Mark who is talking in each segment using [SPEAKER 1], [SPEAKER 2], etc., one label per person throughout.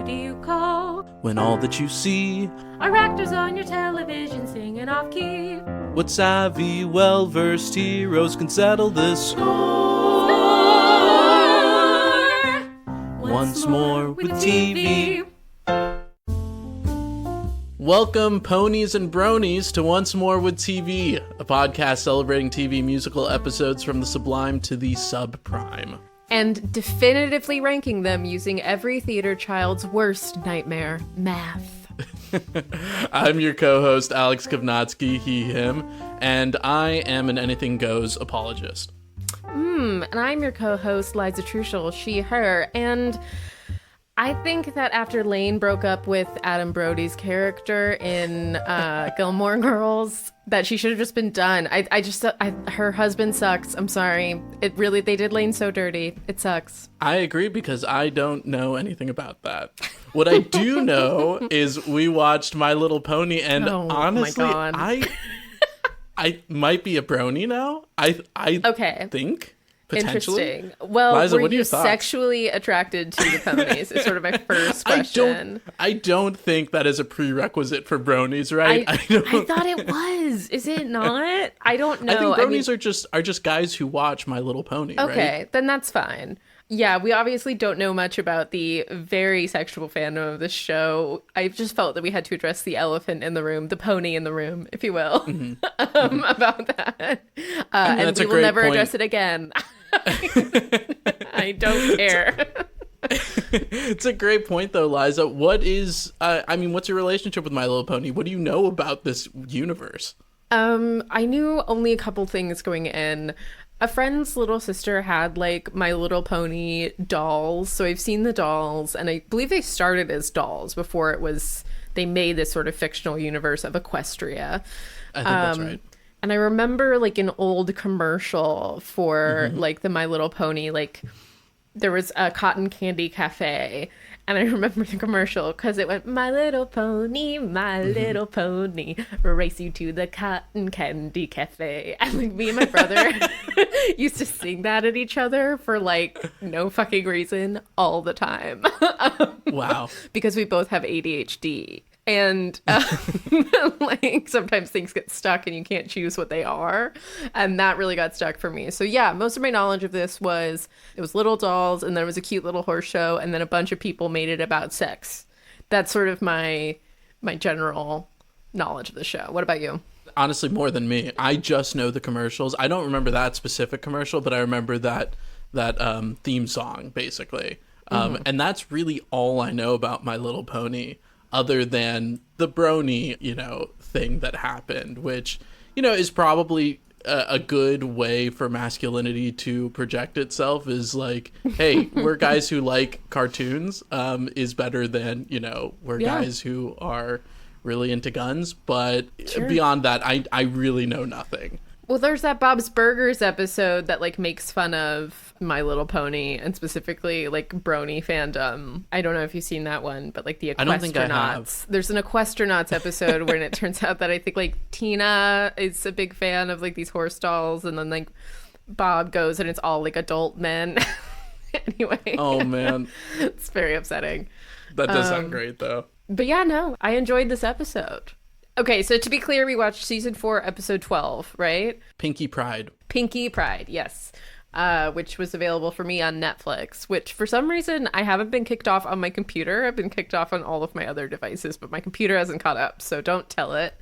[SPEAKER 1] do you call
[SPEAKER 2] when all that you see
[SPEAKER 1] are actors on your television singing off key?
[SPEAKER 2] What savvy, well-versed heroes can settle this score once more with TV. Welcome, ponies and bronies, to Once More with TV, a podcast celebrating TV musical episodes from the sublime to the subprime.
[SPEAKER 3] And definitively ranking them using every theater child's worst nightmare, math.
[SPEAKER 2] I'm your co-host, Alex Kovnatsky, he, him, and I am an anything goes apologist.
[SPEAKER 3] And I'm your co-host, Liza Truschel, she, her, and I think that after Lane broke up with Adam Brody's character in Gilmore Girls, that she should have just been done. Her husband sucks. I'm sorry. They did Lane so dirty. It sucks.
[SPEAKER 2] I agree because I don't know anything about that. What I do know is we watched My Little Pony, and honestly,
[SPEAKER 3] my God.
[SPEAKER 2] I might be a brony now. I
[SPEAKER 3] Okay.
[SPEAKER 2] think. Potentially.
[SPEAKER 3] Interesting. Well,
[SPEAKER 2] Liza,
[SPEAKER 3] were
[SPEAKER 2] what are
[SPEAKER 3] you
[SPEAKER 2] your thoughts?
[SPEAKER 3] Sexually attracted to the ponies? Is sort of my first question.
[SPEAKER 2] I don't think that is a prerequisite for bronies, right?
[SPEAKER 3] I thought it was. Is it not? I don't know.
[SPEAKER 2] I think bronies are just guys who watch My Little Pony,
[SPEAKER 3] okay,
[SPEAKER 2] right?
[SPEAKER 3] then that's fine. Yeah, we obviously don't know much about the very sexual fandom of the show. I just felt that we had to address the elephant in the room, the pony in the room, if you will, about that. And we will never address it again. I don't care.
[SPEAKER 2] It's a great point, though, Liza. What's your relationship with My Little Pony? What do you know about this universe?
[SPEAKER 3] I knew only a couple things going in. A friend's little sister had like My Little Pony dolls, so I've seen the dolls, and I believe they started as dolls before they made this sort of fictional universe of Equestria.
[SPEAKER 2] I think that's right.
[SPEAKER 3] And I remember like an old commercial for like the My Little Pony, like there was a cotton candy cafe, and I remember the commercial because it went, my little pony, race you to the cotton candy cafe. And like me and my brother used to sing that at each other for like no fucking reason all the time.
[SPEAKER 2] Wow.
[SPEAKER 3] Because we both have ADHD. And like sometimes things get stuck and you can't choose what they are. And that really got stuck for me. So yeah, most of my knowledge of this was it was little dolls, and then it was a cute little horse show, and then a bunch of people made it about sex. That's sort of my general knowledge of the show. What about you?
[SPEAKER 2] Honestly, more than me. I just know the commercials. I don't remember that specific commercial, but I remember that theme song, basically. And that's really all I know about My Little Pony, other than the brony, thing that happened, which, is probably a good way for masculinity to project itself, is like, hey, we're guys who like cartoons, is better than, we're guys who are really into guns. But beyond that, I really know nothing.
[SPEAKER 3] Well, there's that Bob's Burgers episode that like makes fun of My Little Pony and specifically like brony fandom. I don't know if you've seen that one, but like the Equestronauts.
[SPEAKER 2] I don't think I have.
[SPEAKER 3] There's an Equestronauts episode where it turns out that I think like Tina is a big fan of like these horse dolls, and then like Bob goes and it's all like adult men. Anyway.
[SPEAKER 2] Oh man.
[SPEAKER 3] It's very upsetting.
[SPEAKER 2] That does sound great though.
[SPEAKER 3] But yeah, no, I enjoyed this episode. Okay, so to be clear, we watched season 4, episode 12, right?
[SPEAKER 2] Pinkie Pride.
[SPEAKER 3] Pinkie Pride, yes. Which was available for me on Netflix, which for some reason I haven't been kicked off on my computer. I've been kicked off on all of my other devices, but my computer hasn't caught up, so don't tell it.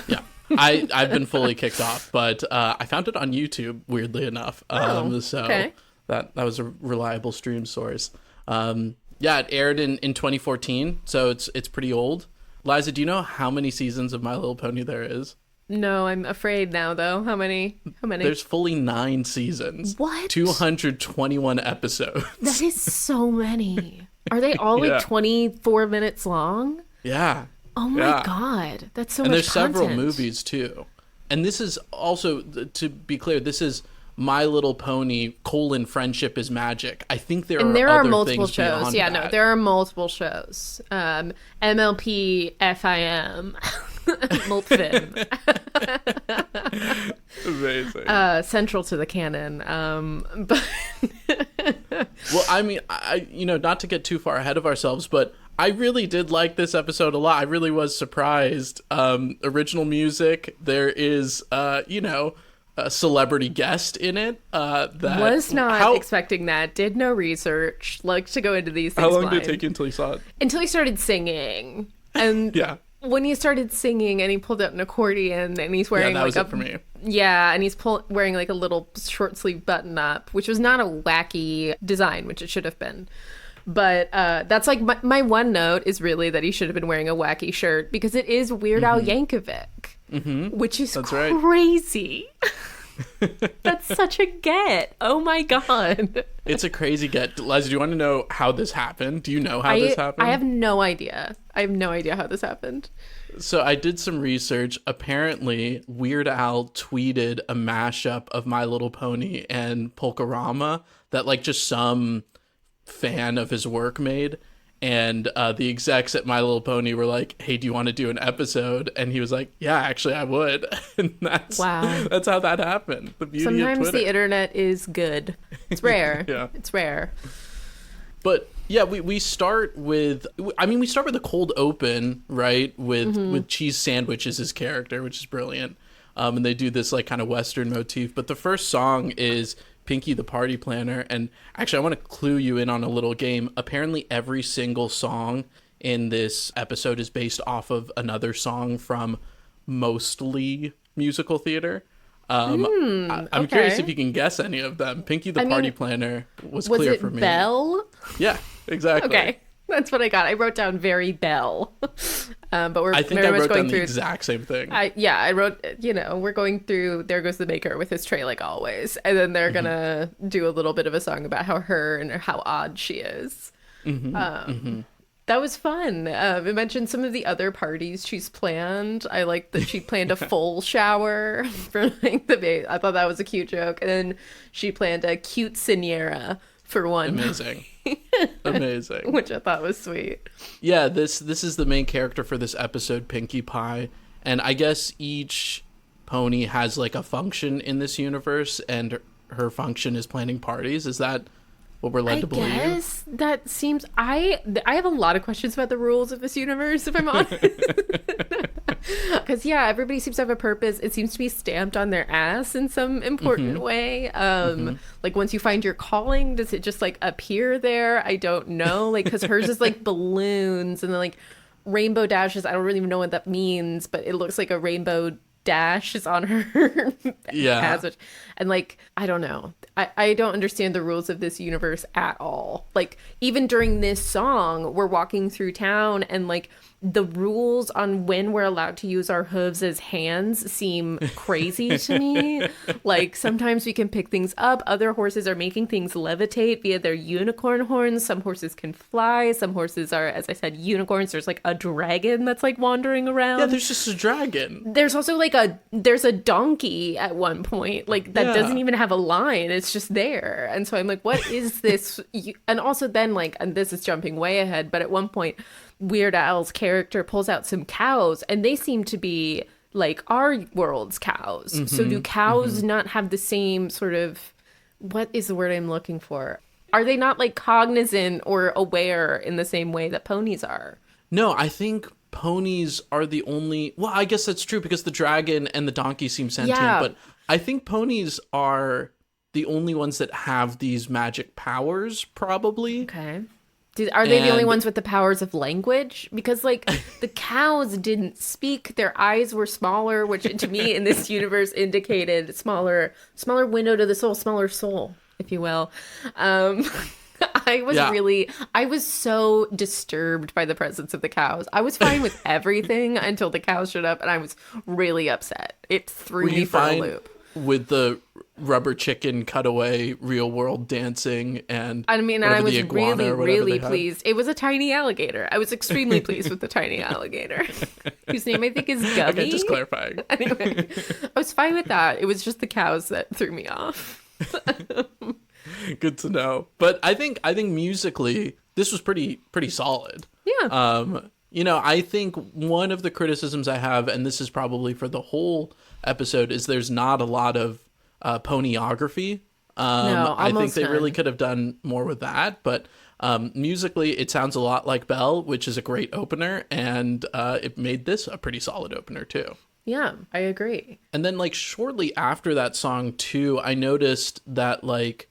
[SPEAKER 2] Yeah, I've been fully kicked off, but I found it on YouTube, weirdly enough.
[SPEAKER 3] Okay.
[SPEAKER 2] That was a reliable stream source. Yeah, it aired in 2014, so it's pretty old. Liza, do you know how many seasons of My Little Pony there is?
[SPEAKER 3] No, I'm afraid now, though. How many?
[SPEAKER 2] There's fully 9 seasons.
[SPEAKER 3] What?
[SPEAKER 2] 221 episodes.
[SPEAKER 3] That is so many. Are they all like 24 minutes long?
[SPEAKER 2] Yeah.
[SPEAKER 3] Oh my God. That's so much content.
[SPEAKER 2] And there's several movies, too. And this is also, to be clear, this is My Little Pony, Friendship is Magic. I think there are
[SPEAKER 3] multiple
[SPEAKER 2] things
[SPEAKER 3] shows.
[SPEAKER 2] beyond
[SPEAKER 3] Yeah,
[SPEAKER 2] that.
[SPEAKER 3] no, there are multiple shows. MLP FIM. Multfin.
[SPEAKER 2] Amazing.
[SPEAKER 3] Central to the canon. But
[SPEAKER 2] Well, I mean, not to get too far ahead of ourselves, but I really did like this episode a lot. I really was surprised. Original music. There is, a celebrity guest in it. That
[SPEAKER 3] was not expecting that. Did no research. Like to go into these things.
[SPEAKER 2] How long did it take you until you saw it?
[SPEAKER 3] Until he started singing. And
[SPEAKER 2] yeah.
[SPEAKER 3] When he started singing and he pulled out an accordion and he's wearing
[SPEAKER 2] that was it for me.
[SPEAKER 3] Yeah, and he's wearing like a little short sleeve button up, which was not a wacky design, which it should have been. But that's like my one note is really that he should have been wearing a wacky shirt because it is Weird Al Yankovic, which is crazy. That's such a get. Oh my God.
[SPEAKER 2] It's a crazy get. Liza, do you want to know how this happened? Do you know how this happened?
[SPEAKER 3] I have no idea. I have no idea how this happened.
[SPEAKER 2] So I did some research. Apparently, Weird Al tweeted a mashup of My Little Pony and Polkarama that like just some fan of his work made. And the execs at My Little Pony were like, hey, do you want to do an episode? And he was like, yeah, actually, I would. And that's how that happened. The beauty
[SPEAKER 3] Sometimes
[SPEAKER 2] of Twitter.
[SPEAKER 3] the internet is good. It's rare.
[SPEAKER 2] Yeah.
[SPEAKER 3] It's rare.
[SPEAKER 2] But yeah, we start with a cold open, right? With Cheese Sandwich as his character, which is brilliant. And they do this like kind of Western motif. But the first song is Pinkie the Party Planner. And actually, I want to clue you in on a little game. Apparently, every single song in this episode is based off of another song from mostly musical theater. I'm curious if you can guess any of them. Pinkie the Party Planner was clear for me.
[SPEAKER 3] Was it Belle?
[SPEAKER 2] Yeah, exactly.
[SPEAKER 3] Okay. That's what I got. I wrote down very Belle. But
[SPEAKER 2] I think I wrote down the exact same thing.
[SPEAKER 3] I wrote, we're going through There Goes the Baker with his tray like always. And then they're going to do a little bit of a song about how odd she is. That was fun. It mentioned some of the other parties she's planned. I like that she planned a full shower for like the baby. I thought that was a cute joke. And then she planned a cute Siniera for one.
[SPEAKER 2] Amazing. Amazing.
[SPEAKER 3] Which I thought was sweet.
[SPEAKER 2] Yeah, this is the main character for this episode, Pinkie Pie. And I guess each pony has like a function in this universe, and her function is planning parties. Is that what we're led to believe?
[SPEAKER 3] I guess that seems... I have a lot of questions about the rules of this universe, if I'm honest. Because, yeah, everybody seems to have a purpose. It seems to be stamped on their ass in some important way. Like, once you find your calling, does it just, like, appear there? I don't know. Like, because hers is, like, balloons and then, like, rainbow dashes. I don't really even know what that means, but it looks like a rainbow dash is on her passage. And like, I don't know. I don't understand the rules of this universe at all. Like, even during this song, we're walking through town and like the rules on when we're allowed to use our hooves as hands seem crazy to me. Like, sometimes we can pick things up. Other horses are making things levitate via their unicorn horns. Some horses can fly. Some horses are, as I said, unicorns. There's like a dragon that's like wandering around.
[SPEAKER 2] Yeah, there's just a dragon.
[SPEAKER 3] There's also like there's a donkey at one point, like that doesn't even have a line. It's just there. And so I'm like, what is this? And also then like, and this is jumping way ahead, but at one point Weird Al's character pulls out some cows and they seem to be like our world's cows. So do cows not have the same sort of, what is the word I'm looking for? Are they not like cognizant or aware in the same way that ponies are?
[SPEAKER 2] No, I think ponies are the only... Well, I guess that's true because the dragon and the donkey seem sentient, but I think ponies are the only ones that have these magic powers, probably.
[SPEAKER 3] Okay. Are they the only ones with the powers of language? Because, like, the cows didn't speak. Their eyes were smaller, which to me in this universe indicated smaller window to the soul, smaller soul, if you will. I was so disturbed by the presence of the cows. I was fine with everything until the cows showed up, and I was really upset. It threw me for a loop.
[SPEAKER 2] With the rubber chicken cutaway real world dancing and
[SPEAKER 3] I mean, I was really pleased. It was a tiny alligator. I was extremely pleased with the tiny alligator, whose name I think is Gubby.
[SPEAKER 2] Okay, just clarifying.
[SPEAKER 3] Anyway, I was fine with that. It was just the cows that threw me off.
[SPEAKER 2] Good to know. But I think musically this was pretty solid.
[SPEAKER 3] Yeah.
[SPEAKER 2] You know, I think one of the criticisms I have, and this is probably for the whole episode, is there's not a lot of ponyography.
[SPEAKER 3] No,
[SPEAKER 2] I think
[SPEAKER 3] almost
[SPEAKER 2] they really
[SPEAKER 3] none.
[SPEAKER 2] could have done more with that, but musically it sounds a lot like Belle, which is a great opener, and it made this a pretty solid opener too.
[SPEAKER 3] Yeah, I agree.
[SPEAKER 2] And then like shortly after that song too, I noticed that like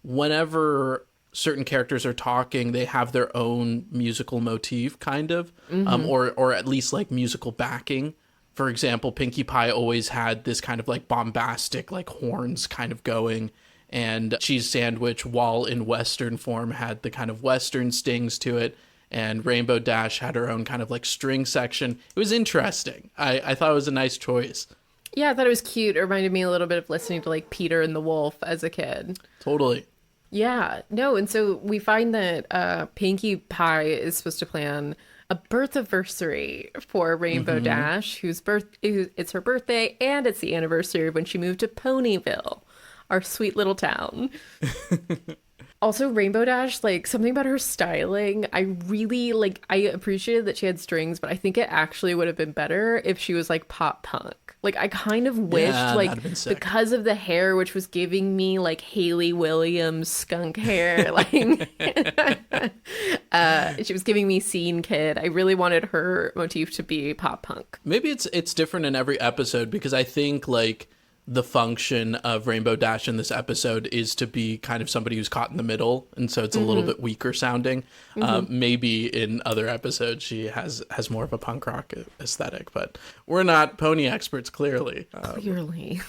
[SPEAKER 2] whenever certain characters are talking, they have their own musical motif kind of, or at least like musical backing. For example, Pinkie Pie always had this kind of like bombastic like horns kind of going, and Cheese Sandwich, while in Western form, had the kind of Western stings to it, and Rainbow Dash had her own kind of like string section. It was interesting. I thought it was a nice choice.
[SPEAKER 3] Yeah, I thought it was cute. It reminded me a little bit of listening to like Peter and the Wolf as a kid.
[SPEAKER 2] Totally.
[SPEAKER 3] Yeah, no, and so we find that Pinkie Pie is supposed to plan a birth anniversary for Rainbow Dash, it's her birthday, and it's the anniversary of when she moved to Ponyville, our sweet little town. Also, Rainbow Dash, like, something about her styling, I really, like, I appreciated that she had strings, but I think it actually would have been better if she was, like, pop punk. Like, I kind of wished, like,
[SPEAKER 2] that'd been sick.
[SPEAKER 3] because of the hair, which was giving me, like, Hayley Williams skunk hair, like, she was giving me Scene Kid. I really wanted her motif to be pop punk.
[SPEAKER 2] Maybe it's different in every episode, because I think like the function of Rainbow Dash in this episode is to be kind of somebody who's caught in the middle, and so it's a little bit weaker sounding. Maybe in other episodes she has more of a punk rock aesthetic, but we're not pony experts, clearly.
[SPEAKER 3] Clearly.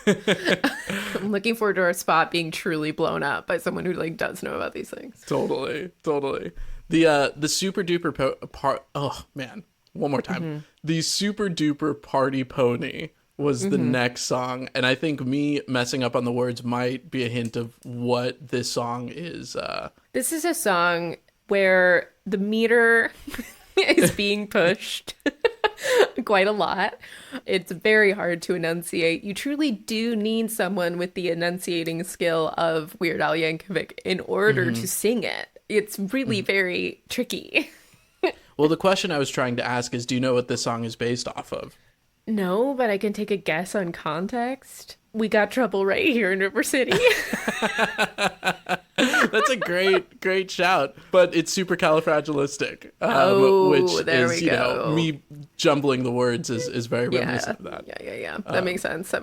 [SPEAKER 3] I'm looking forward to our spot being truly blown up by someone who like does know about these things.
[SPEAKER 2] Totally. The super duper oh man, one more time. The super duper party pony was the next song, and I think me messing up on the words might be a hint of what this song is.
[SPEAKER 3] This is a song where the meter is being pushed quite a lot. It's very hard to enunciate. You truly do need someone with the enunciating skill of Weird Al Yankovic in order to sing it. It's really very tricky.
[SPEAKER 2] Well, the question I was trying to ask is, do you know what this song is based off of?
[SPEAKER 3] No, but I can take a guess on context. We Got Trouble Right Here in River City.
[SPEAKER 2] That's a great shout, but it's supercalifragilistic. Which
[SPEAKER 3] there
[SPEAKER 2] is,
[SPEAKER 3] we go.
[SPEAKER 2] Me jumbling the words is very reminiscent of that.
[SPEAKER 3] Yeah. That makes sense. I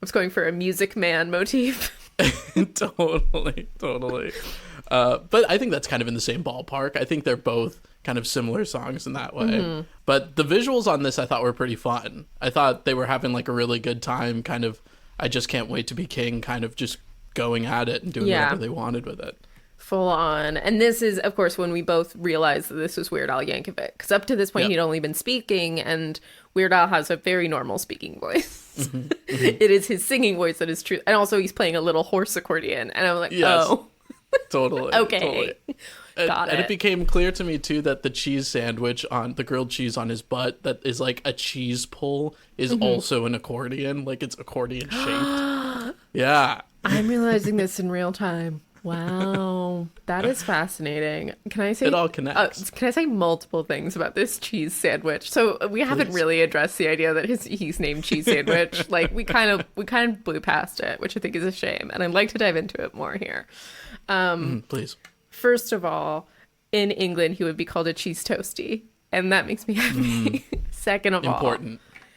[SPEAKER 3] was going for a Music Man motif.
[SPEAKER 2] Totally. But I think that's kind of in the same ballpark. I think they're both kind of similar songs in that way. But the visuals on this I thought were pretty fun. I thought they were having like a really good time, kind of I just can't wait to be king, kind of just going at it and doing whatever they wanted with it.
[SPEAKER 3] Full on. And this is, of course, when we both realized that this was Weird Al Yankovic. Because up to this point, he'd only been speaking, and Weird Al has a very normal speaking voice. It is his singing voice that is true. And also, he's playing a little horse accordion. And I'm like, oh.
[SPEAKER 2] Totally.
[SPEAKER 3] Okay.
[SPEAKER 2] Totally.
[SPEAKER 3] Got
[SPEAKER 2] and
[SPEAKER 3] it.
[SPEAKER 2] it became clear to me, too, that the cheese sandwich on the grilled cheese on his butt that is like a cheese pull is also an accordion. Like it's accordion shaped. Yeah.
[SPEAKER 3] I'm realizing this in real time. Wow. That is fascinating. Can I say
[SPEAKER 2] It all connects.
[SPEAKER 3] can I say multiple things about this cheese sandwich? So we haven't really addressed the idea that he's named Cheese Sandwich. Like we kind of blew past it, which I think is a shame. And I'd like to dive into it more here.
[SPEAKER 2] Please.
[SPEAKER 3] First of all, in England, he would be called a cheese toasty, and that makes me happy. Second of all,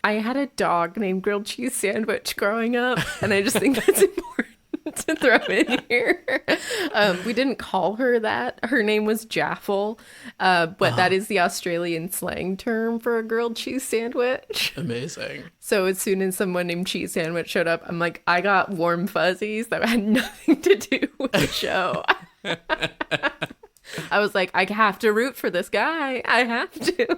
[SPEAKER 3] I had a dog named Grilled Cheese Sandwich growing up, and I just think that's important to throw in here. We didn't call her that. Her name was Jaffle, but that is the Australian slang term for a grilled cheese sandwich.
[SPEAKER 2] Amazing.
[SPEAKER 3] So as soon as someone named Cheese Sandwich showed up, I'm like, I got warm fuzzies that had nothing to do with the show. I was like, I have to root for this guy. I have to.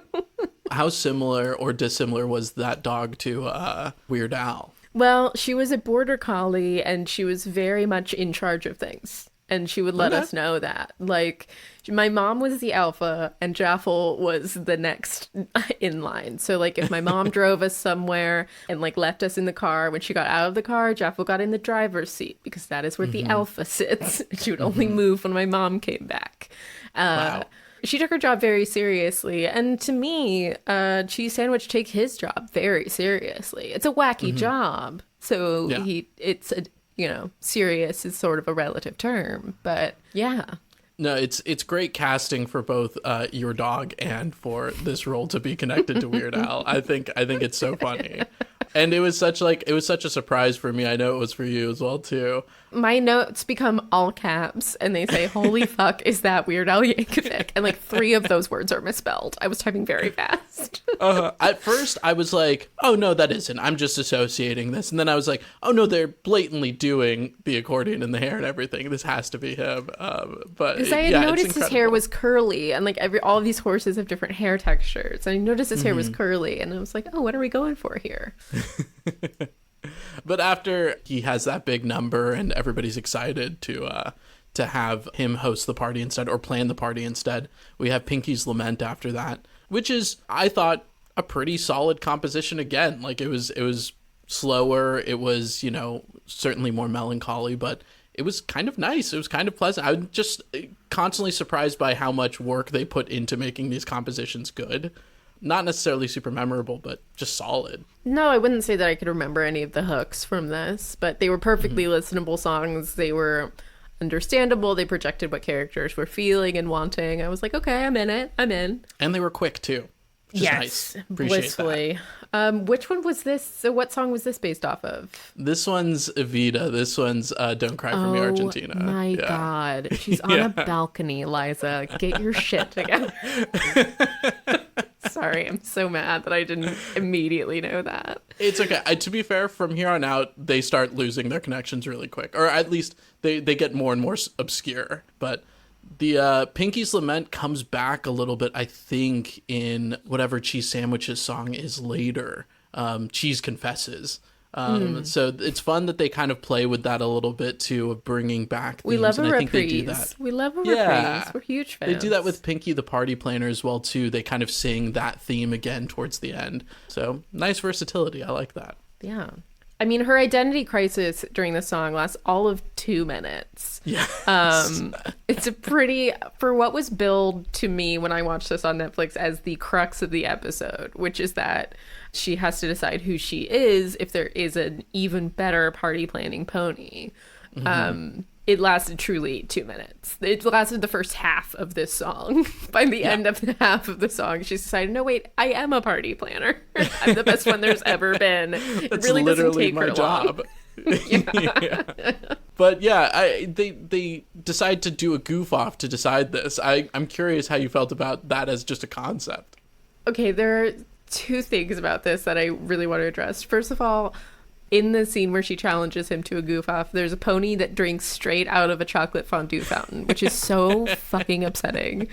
[SPEAKER 2] How similar or dissimilar was that dog to Weird Al?
[SPEAKER 3] Well, she was a border collie and she was very much in charge of things. And she would let us know that. Like, my mom was the alpha and Jaffel was the next in line. So, like, if my mom drove us somewhere and, like, left us in the car, when she got out of the car, Jaffel got in the driver's seat because that is where the alpha sits. She would only move when my mom came back.
[SPEAKER 2] Wow.
[SPEAKER 3] She took her job very seriously. And to me, Cheese Sandwich take his job very seriously. It's a wacky job. So it's a, serious is sort of a relative term. But yeah.
[SPEAKER 2] No, it's great casting for both your dog and for this role to be connected to Weird Al. I think it's so funny. And it was such a surprise for me. I know it was for you as well too.
[SPEAKER 3] My notes become all caps and they say, "Holy fuck, is that Weird Al Yankovic?" And like 3 of those words are misspelled. I was typing very fast.
[SPEAKER 2] At first I was like, "Oh no, that isn't. I'm just associating this." And then I was like, "Oh no, they're blatantly doing the accordion and the hair and everything. This has to be him." But
[SPEAKER 3] because I had noticed his hair was curly, and like all of these horses have different hair textures. And I noticed his hair was curly, and I was like, "Oh, what are we going for here?"
[SPEAKER 2] But after he has that big number and everybody's excited to have him host the party instead, or plan the party instead, we have Pinkie's Lament after that, which is, I thought, a pretty solid composition again. Like it was slower, it was, certainly more melancholy, but it was kind of nice. It was kind of pleasant. I'm just constantly surprised by how much work they put into making these compositions good. Not necessarily super memorable, but just solid.
[SPEAKER 3] No, I wouldn't say that I could remember any of the hooks from this, but they were perfectly listenable songs. They were understandable. They projected what characters were feeling and wanting. I was like, okay, I'm in it. I'm in.
[SPEAKER 2] And they were quick, too. Which is nice. Appreciate
[SPEAKER 3] blissfully. Which one was this? So what song was this based off of?
[SPEAKER 2] This one's Evita. This one's Don't Cry For Me, Argentina.
[SPEAKER 3] Oh my God. She's on a balcony, Liza. Get your shit together. Sorry, I'm so mad that I didn't immediately know that.
[SPEAKER 2] It's okay. To be fair, from here on out, they start losing their connections really quick. Or at least they get more and more obscure. But the Pinkie's Lament comes back a little bit, I think, in whatever Cheese Sandwich's song is later. Cheese Confesses. So it's fun that they kind of play with that a little bit too, of bringing back themes.
[SPEAKER 3] We love a
[SPEAKER 2] and I
[SPEAKER 3] reprise.
[SPEAKER 2] think they do that.
[SPEAKER 3] We love a reprise. We're huge fans.
[SPEAKER 2] They do that with Pinkie the Party Planner as well too. They kind of sing that theme again towards the end. So nice versatility. I like that.
[SPEAKER 3] Yeah. I mean, her identity crisis during the song lasts all of 2 minutes.
[SPEAKER 2] Yeah.
[SPEAKER 3] It's a pretty, for what was billed to me when I watched this on Netflix as the crux of the episode, which is that she has to decide who she is if there is an even better party planning pony. It lasted truly 2 minutes. It lasted the first half of this song. By the end of the half of the song, she's decided, no, wait, I am a party planner. I'm the best one there's ever been. It really doesn't take her long.
[SPEAKER 2] Yeah. But yeah, they decide to do a goof off to decide this. I'm curious how you felt about that as just a concept.
[SPEAKER 3] Okay, there are 2 things about this that I really want to address. First of all, in the scene where she challenges him to a goof off, there's a pony that drinks straight out of a chocolate fondue fountain, which is so fucking upsetting.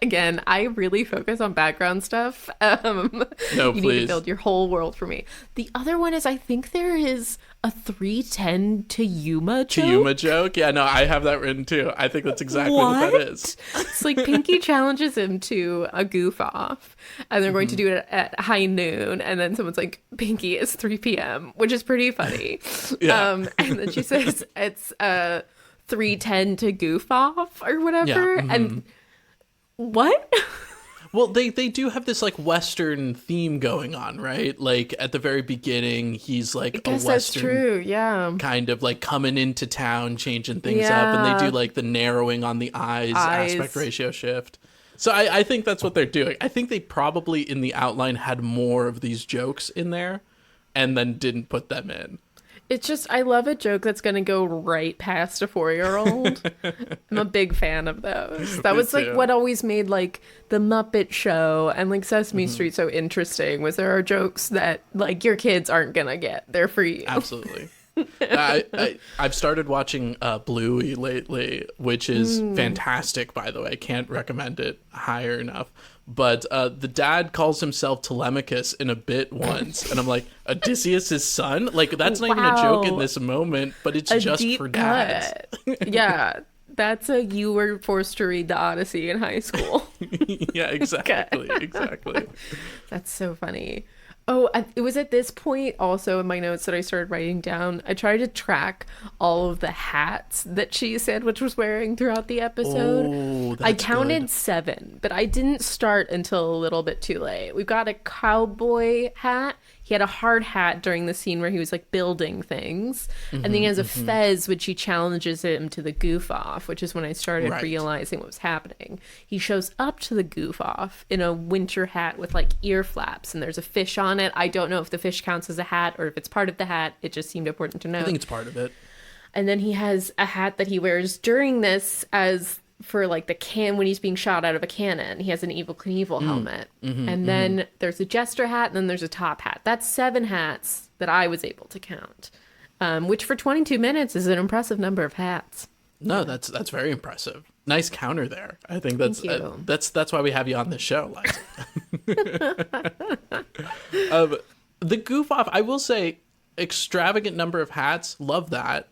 [SPEAKER 3] Again, I really focus on background stuff.
[SPEAKER 2] No,
[SPEAKER 3] you
[SPEAKER 2] please.
[SPEAKER 3] need to build your whole world for me. The other one is, I think there is a 310 to Yuma joke.
[SPEAKER 2] To Yuma joke? Yeah, no, I have that written too. I think that's exactly what that is.
[SPEAKER 3] It's like Pinkie challenges him to a goof off, and they're going to do it at high noon, and then someone's like, Pinkie, it's 3 p.m., which is pretty funny.
[SPEAKER 2] Yeah.
[SPEAKER 3] And then she says it's 3:10 to goof off or whatever.
[SPEAKER 2] Yeah.
[SPEAKER 3] And what?
[SPEAKER 2] Well, they do have this like Western theme going on, right? Like at the very beginning, he's like
[SPEAKER 3] I guess
[SPEAKER 2] a Western,
[SPEAKER 3] that's true. Yeah,
[SPEAKER 2] kind of like coming into town, changing things up, and they do like the narrowing on the eyes aspect ratio shift. So I think that's what they're doing. I think they probably in the outline had more of these jokes in there, and then didn't put them in.
[SPEAKER 3] It's just, I love a joke that's going to go right past a 4-year-old. I'm a big fan of those. That was like what always made like the Muppet Show and like Sesame Street so interesting, was there are jokes that like your kids aren't going to get. They're for you.
[SPEAKER 2] Absolutely. I've started watching Bluey lately, which is fantastic, by the way. Can't recommend it higher enough. But the dad calls himself Telemachus in a bit once, and I'm like, Odysseus' son? Like, that's not even a joke in this moment, but it's just for dads.
[SPEAKER 3] Yeah, that's you were forced to read the Odyssey in high school.
[SPEAKER 2] Yeah, exactly, exactly.
[SPEAKER 3] That's so funny. Oh, it was at this point also in my notes that I started writing down. I tried to track all of the hats that Cheese Sandwich was wearing throughout the episode.
[SPEAKER 2] Oh,
[SPEAKER 3] I
[SPEAKER 2] that's
[SPEAKER 3] counted
[SPEAKER 2] good.
[SPEAKER 3] 7, but I didn't start until a little bit too late. We've got a cowboy hat. He had a hard hat during the scene where he was like building things. And then he has a fez, which he challenges him to the goof off, which is when I started
[SPEAKER 2] Right.
[SPEAKER 3] realizing what was happening. He shows up to the goof off in a winter hat with like ear flaps, and there's a fish on it. I don't know if the fish counts as a hat or if it's part of the hat. It just seemed important to know.
[SPEAKER 2] I think it's part of it.
[SPEAKER 3] And then he has a hat that he wears during this as for like the can when he's being shot out of a cannon. He has an Evil Knievel helmet. And then there's a jester hat, and then there's a top hat. That's 7 hats that I was able to count. Which for 22 minutes is an impressive number of hats.
[SPEAKER 2] No, that's very impressive. Nice counter there. I think that's
[SPEAKER 3] Thank you.
[SPEAKER 2] that's why we have you on this show, Liza. The goof off, I will say, extravagant number of hats. Love that.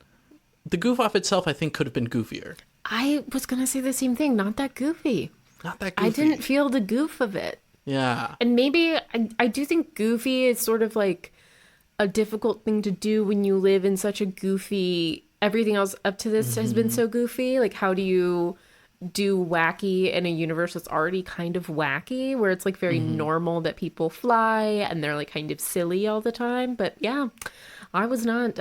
[SPEAKER 2] The goof off itself, I think, could have been goofier.
[SPEAKER 3] I was going to say the same thing. Not that goofy.
[SPEAKER 2] Not that goofy.
[SPEAKER 3] I didn't feel the goof of it.
[SPEAKER 2] Yeah.
[SPEAKER 3] And maybe I do think goofy is sort of like a difficult thing to do when you live in such a goofy, everything else up to this has been so goofy. Like, how do you do wacky in a universe that's already kind of wacky, where it's like very normal that people fly and they're like kind of silly all the time? But yeah, I was not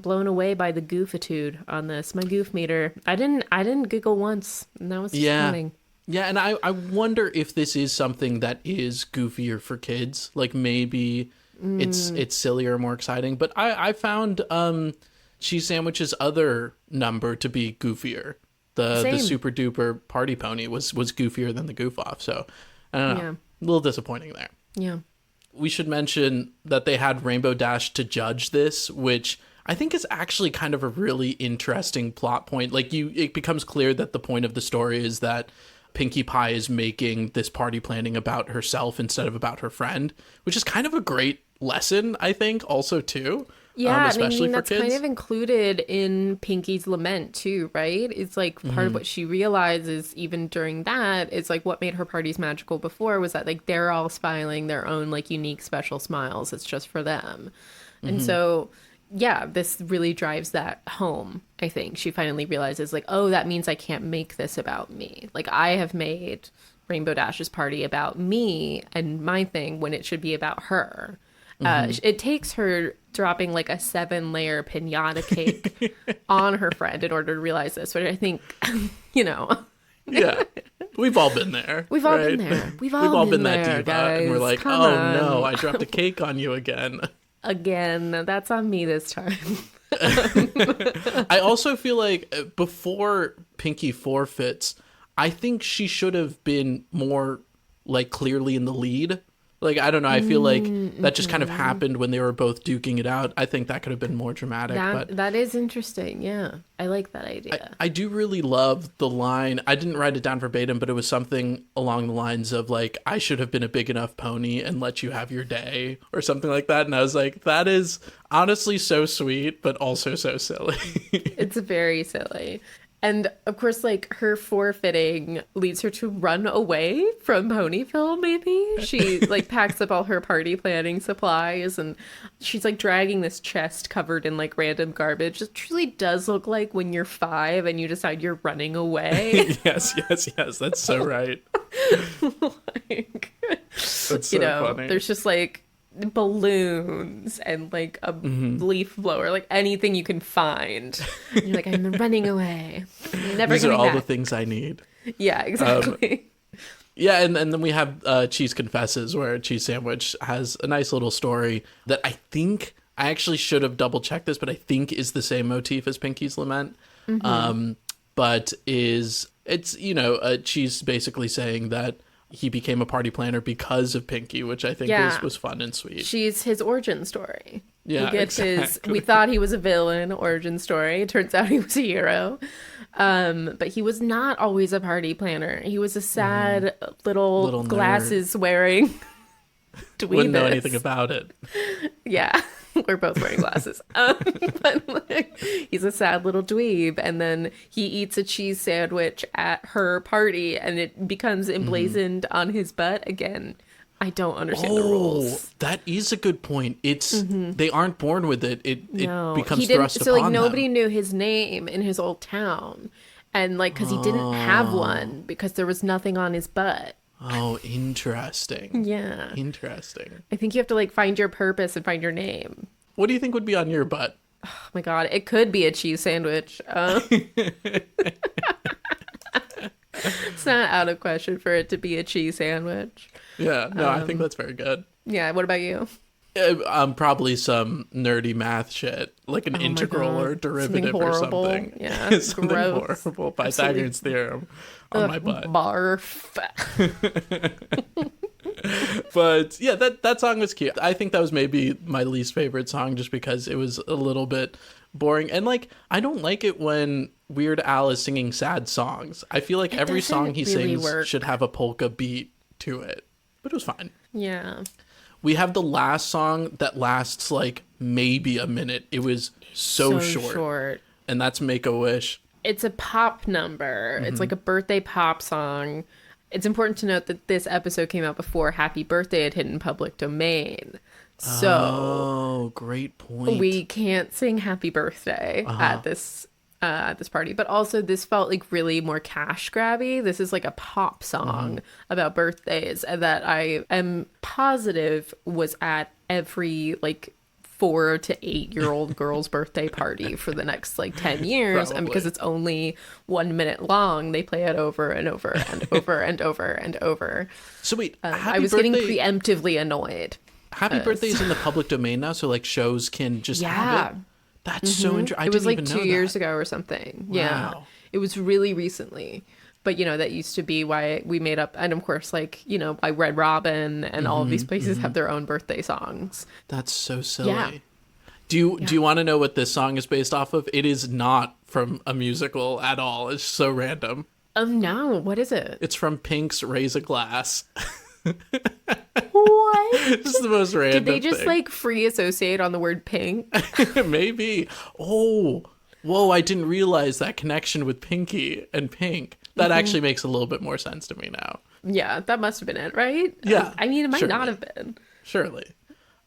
[SPEAKER 3] blown away by the goofitude on this. My goof meter, I didn't giggle once, and that was disappointing.
[SPEAKER 2] Yeah, and I wonder if this is something that is goofier for kids. Like maybe it's sillier, more exciting. But I found Cheese Sandwich's other number to be goofier. The
[SPEAKER 3] Same.
[SPEAKER 2] super duper party pony was goofier than the goof off. So I don't know.
[SPEAKER 3] Yeah.
[SPEAKER 2] A little disappointing there.
[SPEAKER 3] Yeah.
[SPEAKER 2] We should mention that they had Rainbow Dash to judge this, which I think is actually kind of a really interesting plot point. Like it becomes clear that the point of the story is that Pinkie Pie is making this party planning about herself instead of about her friend, which is kind of a great lesson, I think, also too.
[SPEAKER 3] Yeah,
[SPEAKER 2] especially
[SPEAKER 3] I mean,
[SPEAKER 2] for
[SPEAKER 3] that's
[SPEAKER 2] kids.
[SPEAKER 3] kind of included in Pinkie's lament too, right? It's like part of what she realizes even during that is like what made her parties magical before was that like they're all smiling their own like unique special smiles. It's just for them. And so, yeah, this really drives that home, I think. She finally realizes like, oh, that means I can't make this about me. Like I have made Rainbow Dash's party about me and my thing when it should be about her. It takes her dropping like a 7-layer pinata cake on her friend in order to realize this, which I think,
[SPEAKER 2] Yeah. We've all been there.
[SPEAKER 3] We've all
[SPEAKER 2] right?
[SPEAKER 3] been there. We've all
[SPEAKER 2] been
[SPEAKER 3] been
[SPEAKER 2] that
[SPEAKER 3] there,
[SPEAKER 2] diva. And we're
[SPEAKER 3] guys.
[SPEAKER 2] like,
[SPEAKER 3] Come
[SPEAKER 2] oh
[SPEAKER 3] on."
[SPEAKER 2] no, I dropped a cake on you again.
[SPEAKER 3] Again, that's on me this time.
[SPEAKER 2] I also feel like before Pinkie forfeits, I think she should have been more like clearly in the lead. Like, I don't know. I feel like that just kind of happened when they were both duking it out. I think that could have been more dramatic. But
[SPEAKER 3] That is interesting. Yeah. I like that idea.
[SPEAKER 2] I do really love the line. I didn't write it down verbatim, but it was something along the lines of like, I should have been a big enough pony and let you have your day or something like that. And I was like, that is honestly so sweet, but also so silly.
[SPEAKER 3] It's very silly. And of course, like her forfeiting leads her to run away from Ponyville, maybe. She like packs up all her party planning supplies and she's like dragging this chest covered in like random garbage. It truly does look like when you're 5 and you decide you're running away.
[SPEAKER 2] Yes. That's so right.
[SPEAKER 3] Like,
[SPEAKER 2] That's so funny.
[SPEAKER 3] there's just like balloons and like a leaf blower, like anything you can find. And you're like, I'm running away. I'm never
[SPEAKER 2] These are
[SPEAKER 3] coming
[SPEAKER 2] all
[SPEAKER 3] back.
[SPEAKER 2] the things I need.
[SPEAKER 3] Yeah, exactly.
[SPEAKER 2] Yeah, and then we have Cheese Confesses, where Cheese Sandwich has a nice little story that I think, I actually should have double checked this, but I think is the same motif as Pinkie's Lament. But it's Cheese basically saying that he became a party planner because of Pinkie, which I think was fun and sweet.
[SPEAKER 3] She's his origin story.
[SPEAKER 2] Yeah,
[SPEAKER 3] we get
[SPEAKER 2] exactly.
[SPEAKER 3] we thought he was a villain origin story. It turns out he was a hero. But he was not always a party planner. He was a sad little
[SPEAKER 2] nerd.
[SPEAKER 3] glasses wearing dweebus.
[SPEAKER 2] Wouldn't know anything about it.
[SPEAKER 3] Yeah, we're both wearing glasses. But like, he's a sad little dweeb, and then he eats a cheese sandwich at her party, and it becomes emblazoned on his butt again. I don't understand the rules.
[SPEAKER 2] That is a good point. It's they aren't born with it. It becomes
[SPEAKER 3] he didn't.
[SPEAKER 2] thrust
[SPEAKER 3] So like
[SPEAKER 2] upon
[SPEAKER 3] nobody
[SPEAKER 2] them.
[SPEAKER 3] knew his name in his old town, and like because he didn't have one because there was nothing on his butt.
[SPEAKER 2] Oh, interesting.
[SPEAKER 3] Yeah.
[SPEAKER 2] Interesting.
[SPEAKER 3] I think you have to like find your purpose and find your name.
[SPEAKER 2] What do you think would be on your butt?
[SPEAKER 3] Oh my god, it could be a cheese sandwich. It's not out of question for it to be a cheese sandwich.
[SPEAKER 2] Yeah, no, I think that's very good.
[SPEAKER 3] Yeah, what about you?
[SPEAKER 2] Probably some nerdy math shit, like an integral
[SPEAKER 3] God.
[SPEAKER 2] or derivative
[SPEAKER 3] Something
[SPEAKER 2] or
[SPEAKER 3] horrible.
[SPEAKER 2] something.
[SPEAKER 3] Yeah,
[SPEAKER 2] something
[SPEAKER 3] gross.
[SPEAKER 2] horrible. Pythagorean's theorem on my butt.
[SPEAKER 3] Barf.
[SPEAKER 2] But yeah, that song was cute. I think that was maybe my least favorite song just because it was a little bit boring. And like, I don't like it when Weird Al is singing sad songs. I feel like every song he
[SPEAKER 3] doesn't really
[SPEAKER 2] sings
[SPEAKER 3] work.
[SPEAKER 2] should have a polka beat to it. But it was fine.
[SPEAKER 3] Yeah.
[SPEAKER 2] We have the last song that lasts like maybe a minute. It was so short. And that's Make a Wish.
[SPEAKER 3] It's a pop number. It's like a birthday pop song. It's important to note that this episode came out before Happy Birthday had hit in public domain. So
[SPEAKER 2] Oh, great point.
[SPEAKER 3] we can't sing Happy Birthday at this party. But also this felt like really more cash grabby. This is like a pop song about birthdays that I am positive was at every like 4 to 8 year old girl's birthday party for the next like 10 years. And because it's only 1 minute long, they play it over and over and over and over and over.
[SPEAKER 2] So wait,
[SPEAKER 3] I was getting preemptively annoyed.
[SPEAKER 2] Happy Birthday is in the public domain now, so like shows can just have it. That's so interesting.
[SPEAKER 3] It was like 2 years ago or something. Yeah.
[SPEAKER 2] Wow.
[SPEAKER 3] It was really recently. But, you know, that used to be why we made up. And of course, like, you know, like Red Robin and all of these places have their own birthday songs.
[SPEAKER 2] That's so silly.
[SPEAKER 3] Yeah.
[SPEAKER 2] Do you want to know what this song is based off of? It is not from a musical at all. It's so random.
[SPEAKER 3] No. What is it?
[SPEAKER 2] It's from Pink's Raise a Glass.
[SPEAKER 3] What?
[SPEAKER 2] This is the most random
[SPEAKER 3] Did they just
[SPEAKER 2] thing.
[SPEAKER 3] like free associate on the word pink?
[SPEAKER 2] Maybe. Oh, whoa, I didn't realize that connection with Pinkie and Pink. That actually makes a little bit more sense to me now.
[SPEAKER 3] Yeah, that must have been it, right?
[SPEAKER 2] Yeah,
[SPEAKER 3] I mean, it might
[SPEAKER 2] surely.
[SPEAKER 3] not have been.
[SPEAKER 2] Surely.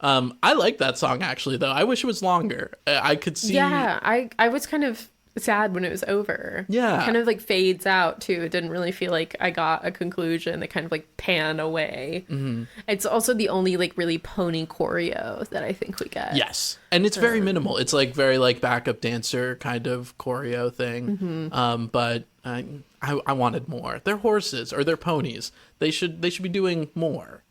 [SPEAKER 2] I like that song actually, though. I wish it was longer. I could see.
[SPEAKER 3] Yeah, I was kind of sad when it was over.
[SPEAKER 2] Yeah.
[SPEAKER 3] It kind of like fades out too. It didn't really feel like I got a conclusion. They kind of like pan away. It's also the only like really pony choreo that I think we get.
[SPEAKER 2] Yes, and it's very minimal. It's like very like backup dancer kind of choreo thing. But I wanted more. They're horses or they're ponies. They should be doing more.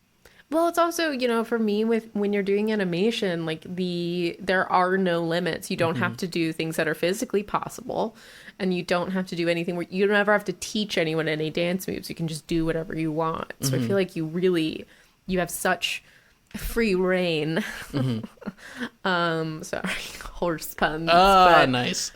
[SPEAKER 3] Well, it's also, you know, for me when you're doing animation, like there are no limits. You don't have to do things that are physically possible, and you don't have to do anything where you don't ever have to teach anyone any dance moves. You can just do whatever you want. So I feel like you have such free reign. Sorry, horse puns.
[SPEAKER 2] Ah, nice.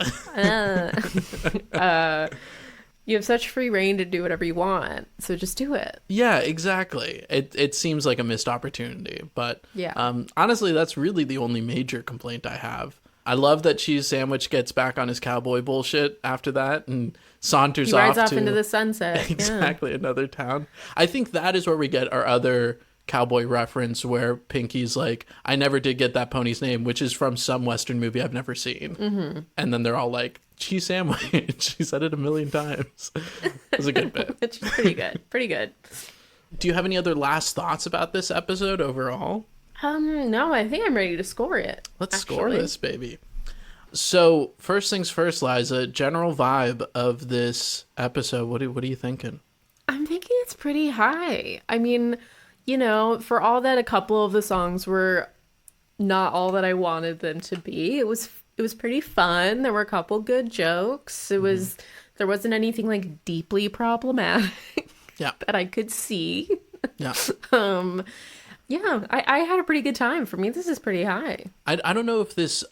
[SPEAKER 3] You have such free reign to do whatever you want. So just do it.
[SPEAKER 2] Yeah, exactly. It seems like a missed opportunity, but
[SPEAKER 3] Yeah.
[SPEAKER 2] honestly, that's really the only major complaint I have. I love that Cheese Sandwich gets back on his cowboy bullshit after that and saunters
[SPEAKER 3] He rides
[SPEAKER 2] off
[SPEAKER 3] off
[SPEAKER 2] to
[SPEAKER 3] into the sunset.
[SPEAKER 2] exactly another town. I think that is where we get our other cowboy reference where Pinkie's like, I never did get that pony's name, which is from some Western movie I've never seen. And then they're all like, Cheese Sandwich. She said it a million times. It was a good bit.
[SPEAKER 3] It's pretty good. Pretty good.
[SPEAKER 2] Do you have any other last thoughts about this episode overall?
[SPEAKER 3] No, I think I'm ready to score it.
[SPEAKER 2] Let's score this, baby. So, first things first, Liza, general vibe of this episode. What are you thinking?
[SPEAKER 3] I'm thinking it's pretty high. I mean, you know, for all that a couple of the songs were not all that I wanted them to be, it was pretty fun. There were a couple good jokes. There wasn't anything like deeply problematic
[SPEAKER 2] Yeah.
[SPEAKER 3] that I could see.
[SPEAKER 2] Yeah.
[SPEAKER 3] Yeah, I had a pretty good time. For me, this is pretty high.
[SPEAKER 2] I don't know if this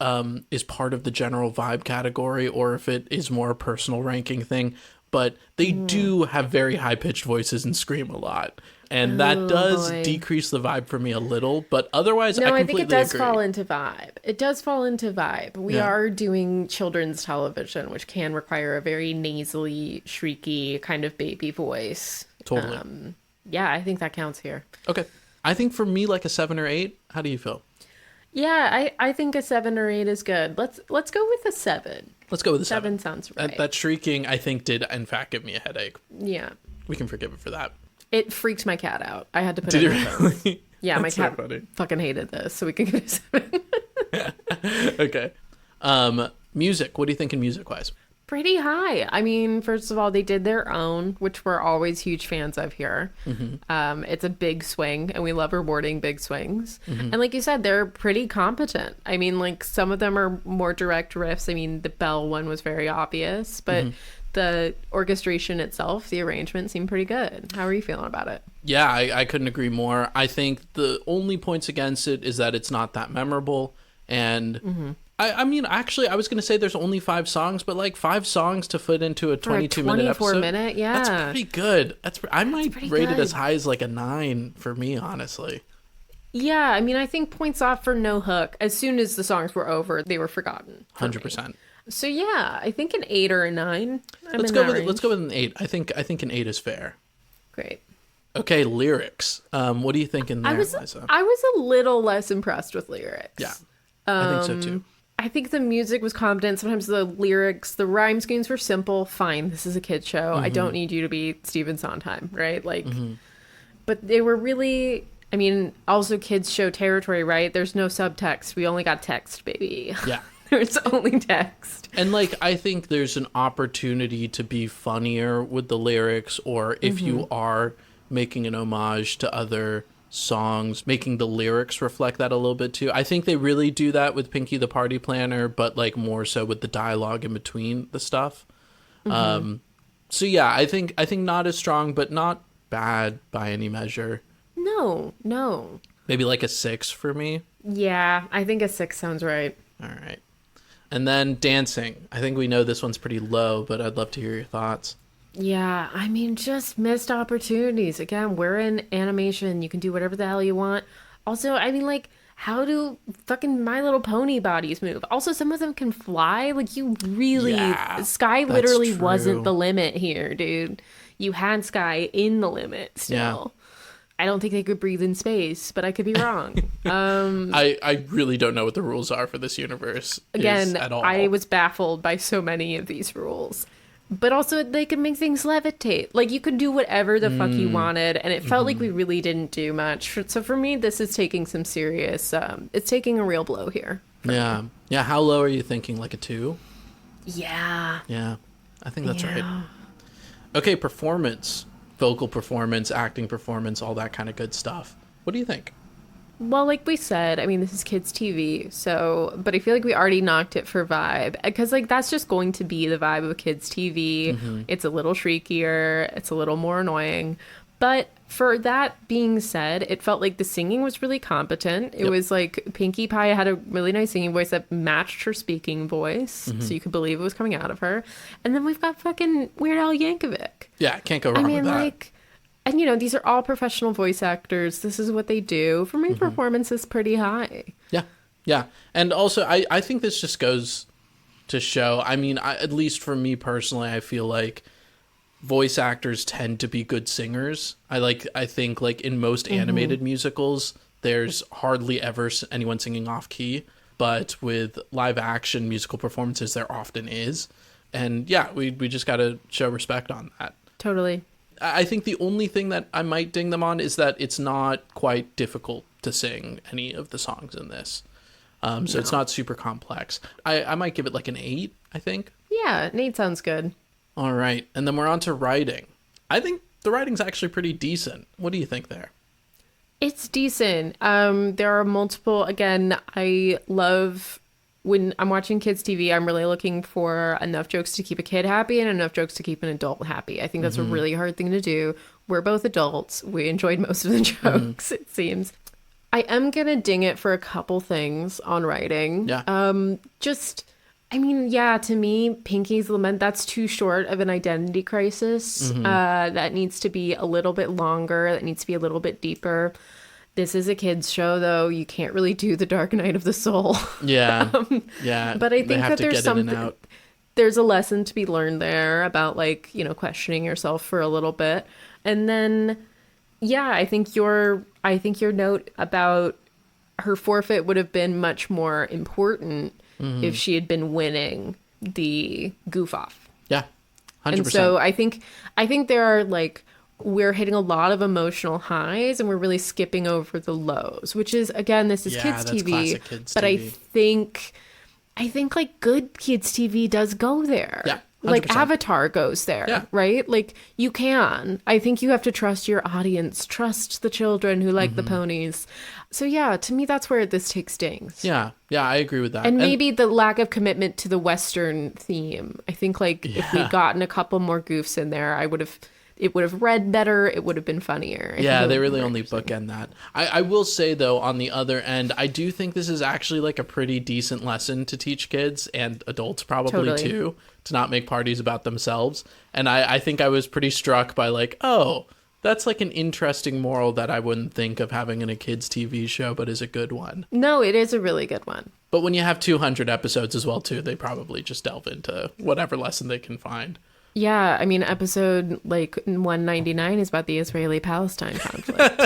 [SPEAKER 2] is part of the general vibe category or if it is more a personal ranking thing, but they do have very high-pitched voices and scream a lot. And that does decrease the vibe for me a little, but otherwise I completely
[SPEAKER 3] think it does
[SPEAKER 2] agree.
[SPEAKER 3] fall into vibe. It does fall into vibe. We are doing children's television, which can require a very nasally, shrieky kind of baby voice.
[SPEAKER 2] Totally.
[SPEAKER 3] Yeah, I think that counts here.
[SPEAKER 2] Okay. I think for me, like a 7 or 8. How do you feel?
[SPEAKER 3] Yeah, I think a 7 or 8 is good. Let's go with a 7.
[SPEAKER 2] Let's go with a 7.
[SPEAKER 3] 7 sounds right.
[SPEAKER 2] That shrieking, I think, did in fact give me a headache.
[SPEAKER 3] Yeah.
[SPEAKER 2] We can forgive it for that.
[SPEAKER 3] It freaked my cat out. I had to put
[SPEAKER 2] Did
[SPEAKER 3] it
[SPEAKER 2] it
[SPEAKER 3] in
[SPEAKER 2] really?
[SPEAKER 3] Yeah, my
[SPEAKER 2] That's so
[SPEAKER 3] cat
[SPEAKER 2] funny.
[SPEAKER 3] fucking hated this, so we can give it a 7.
[SPEAKER 2] Okay. Music. What do you think in music-wise?
[SPEAKER 3] Pretty high. I mean, first of all, they did their own, which we're always huge fans of here. It's a big swing, and we love rewarding big swings. And like you said, they're pretty competent. I mean, like, some of them are more direct riffs. I mean, the bell one was very obvious, but the orchestration itself, the arrangement seemed pretty good. How are you feeling about it?
[SPEAKER 2] Yeah, I couldn't agree more. I think the only points against it is that it's not that memorable. And I mean, actually, I was going to say there's only 5 songs, but like 5 songs to fit into a 22-minute episode.
[SPEAKER 3] 24-minute, yeah.
[SPEAKER 2] That's pretty good. I might rate it
[SPEAKER 3] good.
[SPEAKER 2] as high as like a 9 for me, honestly.
[SPEAKER 3] Yeah, I mean, I think points off for no hook. As soon as the songs were over, they were forgotten.
[SPEAKER 2] 100%.
[SPEAKER 3] So yeah, I think an 8 or a 9.
[SPEAKER 2] Let's go with an 8. I think an 8 is fair.
[SPEAKER 3] Great.
[SPEAKER 2] Okay, lyrics. What do you think in there, Liza?
[SPEAKER 3] I was a little less impressed with lyrics.
[SPEAKER 2] Yeah, I think so too.
[SPEAKER 3] I think the music was competent. Sometimes the lyrics, the rhyme schemes were simple. Fine, this is a kid show. I don't need you to be Stephen Sondheim, right? Like, but they were really. I mean, also kids show territory, right? There's no subtext. We only got text, baby.
[SPEAKER 2] Yeah.
[SPEAKER 3] There's only text.
[SPEAKER 2] And like, I think there's an opportunity to be funnier with the lyrics, or if you are making an homage to other songs, making the lyrics reflect that a little bit too. I think they really do that with Pinkie the Party Planner, but like more so with the dialogue in between the stuff. So yeah, I think not as strong, but not bad by any measure.
[SPEAKER 3] No.
[SPEAKER 2] Maybe like a 6 for me.
[SPEAKER 3] Yeah, I think a 6 sounds right.
[SPEAKER 2] All right. And then dancing. I think we know this one's pretty low, but I'd love to hear your thoughts.
[SPEAKER 3] Yeah, I mean, just missed opportunities. Again, we're in animation. You can do whatever the hell you want. Also, I mean, like, how do fucking My Little Pony bodies move? Also, some of them can fly. Like, you really...
[SPEAKER 2] Yeah,
[SPEAKER 3] Sky
[SPEAKER 2] that's
[SPEAKER 3] literally
[SPEAKER 2] true.
[SPEAKER 3] wasn't the limit here, dude. You had Sky in the limit still.
[SPEAKER 2] Yeah.
[SPEAKER 3] I don't think they could breathe in space, but I could be wrong.
[SPEAKER 2] I really don't know what the rules are for this universe
[SPEAKER 3] Again,
[SPEAKER 2] at all.
[SPEAKER 3] I was baffled by so many of these rules. But also, they could make things levitate. Like, you could do whatever the fuck you wanted, and it felt like we really didn't do much. So for me, this is taking some serious... it's taking a real blow here.
[SPEAKER 2] Yeah. Yeah, how low are you thinking? Like a 2?
[SPEAKER 3] Yeah.
[SPEAKER 2] Yeah, I think that's right. Okay, performance. Vocal performance, acting performance, all that kind of good stuff. What do you think?
[SPEAKER 3] Well, like we said, I mean, this is kids' TV, so... But I feel like we already knocked it for vibe. Because, like, that's just going to be the vibe of kids' TV. It's a little shriekier. It's a little more annoying. But for that being said, it felt like the singing was really competent. It was like Pinkie Pie had a really nice singing voice that matched her speaking voice. So you could believe it was coming out of her. And then we've got fucking Weird Al Yankovic.
[SPEAKER 2] Yeah, can't go wrong with that.
[SPEAKER 3] Like... And, you know, these are all professional voice actors. This is what they do. For me, performance is pretty high.
[SPEAKER 2] Yeah, yeah. And also, I think this just goes to show, I mean, at least for me personally, I feel like voice actors tend to be good singers. I think, like, in most animated musicals, there's hardly ever anyone singing off key. But with live action musical performances, there often is. And, yeah, we just got to show respect on that.
[SPEAKER 3] Totally.
[SPEAKER 2] I think the only thing that I might ding them on is that it's not quite difficult to sing any of the songs in this. So it's not super complex. I might give it like an 8, I think.
[SPEAKER 3] Yeah, an 8 sounds good.
[SPEAKER 2] All right. And then we're on to writing. I think the writing's actually pretty decent. What do you think there?
[SPEAKER 3] It's decent. There are multiple... Again, I love... When I'm watching kids' TV, I'm really looking for enough jokes to keep a kid happy and enough jokes to keep an adult happy. I think that's a really hard thing to do. We're both adults. We enjoyed most of the jokes, it seems. I am going to ding it for a couple things on writing.
[SPEAKER 2] Yeah.
[SPEAKER 3] To me, Pinkie's Lament, that's too short of an identity crisis. That needs to be a little bit longer. That needs to be a little bit deeper. This is a kid's show, though. You can't really do the Dark Night of the Soul.
[SPEAKER 2] Yeah. Yeah.
[SPEAKER 3] But I think that there's something... There's a lesson to be learned there about, like, you know, questioning yourself for a little bit. And then, Yeah, I think your note about her forfeit would have been much more important if she had been winning the goof off.
[SPEAKER 2] Yeah. 100%.
[SPEAKER 3] And so I think there are like, we're hitting a lot of emotional highs and we're really skipping over the lows, which is, again, this is kids
[SPEAKER 2] that's
[SPEAKER 3] TV,
[SPEAKER 2] classic kids
[SPEAKER 3] but
[SPEAKER 2] TV.
[SPEAKER 3] I think like good kids TV does go there.
[SPEAKER 2] Yeah. 100%.
[SPEAKER 3] Like Avatar goes there,
[SPEAKER 2] Yeah.
[SPEAKER 3] right? Like you can. I think you have to trust your audience, trust the children who like the ponies. So yeah, to me, that's where this take stings.
[SPEAKER 2] Yeah, I agree with that.
[SPEAKER 3] And maybe the lack of commitment to the Western theme. I think like if we'd gotten a couple more goofs in there, it would have read better. It would have been funnier.
[SPEAKER 2] Yeah, they really only bookend that. I will say, though, on the other end, I do think this is actually like a pretty decent lesson to teach kids and adults probably too, to not make parties about themselves. And I think I was pretty struck by like, oh, that's like an interesting moral that I wouldn't think of having in a kids' TV show, but is a good one.
[SPEAKER 3] No, it is a really good one.
[SPEAKER 2] But when you have 200 episodes as well, too, they probably just delve into whatever lesson they can find.
[SPEAKER 3] Yeah, I mean, episode like 199 is about the Israeli-Palestine conflict.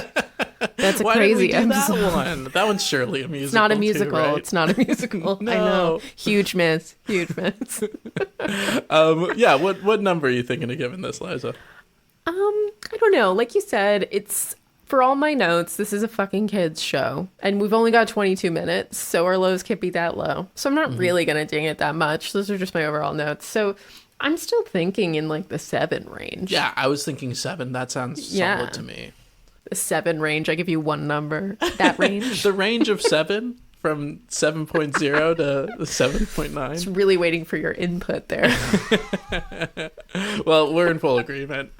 [SPEAKER 3] That's a
[SPEAKER 2] Why
[SPEAKER 3] crazy
[SPEAKER 2] did we do
[SPEAKER 3] episode.
[SPEAKER 2] that one? That one's surely a musical.
[SPEAKER 3] It's not a musical.
[SPEAKER 2] Too, right?
[SPEAKER 3] It's not a musical.
[SPEAKER 2] No.
[SPEAKER 3] I know. Huge miss. Huge miss.
[SPEAKER 2] Yeah. What number are you thinking of giving this, Liza?
[SPEAKER 3] I don't know. Like you said, it's for all my notes. This is a fucking kids show, and we've only got 22 minutes, so our lows can't be that low. So I'm not really gonna ding it that much. Those are just my overall notes. So I'm still thinking in like the 7 range.
[SPEAKER 2] Yeah, I was thinking 7. That sounds solid to me.
[SPEAKER 3] The 7 range. I give you one number. That range.
[SPEAKER 2] The range of 7 from 7.0 to 7.9.
[SPEAKER 3] Just really waiting for your input there.
[SPEAKER 2] Well, we're in full agreement.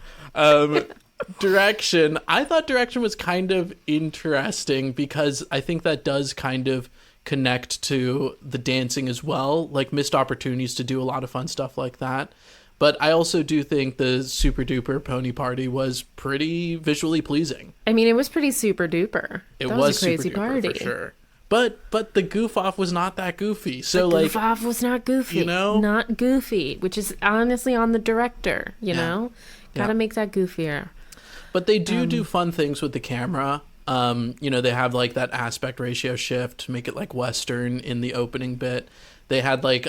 [SPEAKER 2] Direction. I thought direction was kind of interesting because I think that does kind of connect to the dancing as well, like missed opportunities to do a lot of fun stuff like that. But I also do think the super duper pony party was pretty visually pleasing.
[SPEAKER 3] I mean, it was pretty super duper.
[SPEAKER 2] It
[SPEAKER 3] That
[SPEAKER 2] was
[SPEAKER 3] a crazy
[SPEAKER 2] super duper
[SPEAKER 3] party.
[SPEAKER 2] for sure. But the goof off was not that goofy. So
[SPEAKER 3] Goof off was not goofy.
[SPEAKER 2] you know?
[SPEAKER 3] Not goofy, which is honestly on the director, you know? Gotta make that goofier.
[SPEAKER 2] But they do fun things with the camera. They have like that aspect ratio shift to make it like Western in the opening bit. They had like